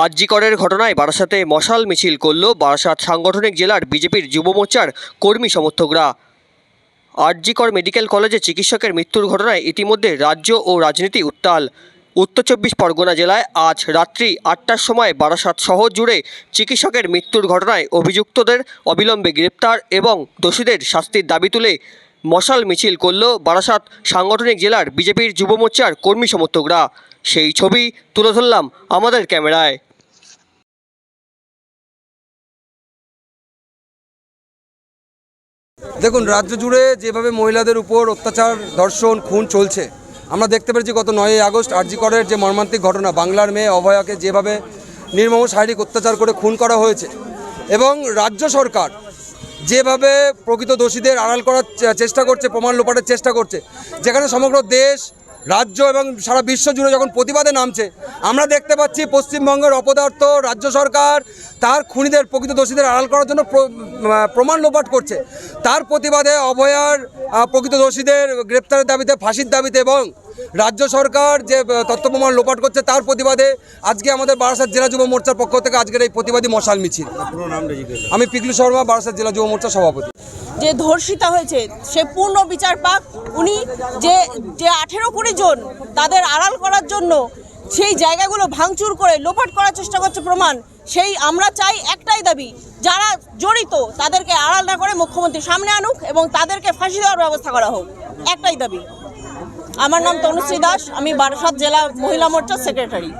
আরজি করের ঘটনায় বারাসাতে মশাল মিছিল করল বারাসাত সাংগঠনিক জেলার বিজেপির যুব মোর্চার কর্মী সমর্থকরা। আরজি কর মেডিকেল কলেজে চিকিৎসকের মৃত্যুর ঘটনায় ইতিমধ্যে রাজ্য ও রাজনীতি উত্তাল। উত্তর 24 পরগনা জেলায় আজ রাত্রি 8টার সময় বারাসাত শহর জুড়ে চিকিৎসকের মৃত্যুর ঘটনায় অভিযুক্তদের অবিলম্বে গ্রেপ্তার এবং দোষীদের শাস্তির দাবি তুলে মশাল মিছিল করল বারাসাত সাংগঠনিক জেলার বিজেপির যুব মোর্চার কর্মী সমর্থকরা। সেই ছবি তুলে ধরলাম আমাদের ক্যামেরায়। দেখুন, রাজ্য জুড়ে যেভাবে মহিলাদের উপর অত্যাচার, ধর্ষণ, খুন চলছে, আমরা দেখতে পেরেছি গত 9ই আগস্ট আরজি করের যে মর্মান্তিক ঘটনা, বাংলার মেয়ে অভয়াকে যেভাবে নির্মম শারীরিক অত্যাচার করে খুন করা হয়েছে, এবং রাজ্য সরকার যেভাবে প্রকৃত দোষীদের আড়াল করার চেষ্টা করছে, প্রমাণ লোপাটের চেষ্টা করছে, যেখানে সমগ্র দেশ, রাজ্য এবং সারা বিশ্ব জুড়ে যখন প্রতিবাদে নামছে, আমরা দেখতে পাচ্ছি পশ্চিমবঙ্গের অপদার্থ রাজ্য সরকার তার খুনিদের, প্রকৃত দোষীদের আড়াল করার জন্য প্রমাণ লোপাট করছে। তার প্রতিবাদে অভয়ার প্রকৃত দোষীদের গ্রেপ্তারের দাবিতে, ফাঁসির দাবিতে, এবং রাজ্য সরকার যে তথ্য প্রমাণ লোপাট করছে তার প্রতিবাদে আজকে আমাদের বারাসাত জেলা যুব মোর্চার পক্ষ থেকে আজকের এই প্রতিবাদী মশাল মিছিল। আমি পিকলু শর্মা, বারাসাত জেলা যুব মোর্চার সভাপতি। যে ধর্ষিতা হয়েছে সে পূর্ণ বিচার পাক। উনি যে 18-20 জন তাদের আড়াল করার জন্য সেই জায়গাগুলো ভাঙচুর করে লোপাট করার চেষ্টা করছে প্রমাণ, সেই আমরা চাই একটাই দাবি, যারা জড়িত তাদেরকে আড়াল না করে মুখ্যমন্ত্রী সামনে আনুক এবং তাদেরকে ফাঁসি দেওয়ার ব্যবস্থা করা হোক, একটাই দাবি। আমার নাম তনুশ্রী দাস, আমি বারাসাত জেলা মহিলা মোর্চার সেক্রেটারি।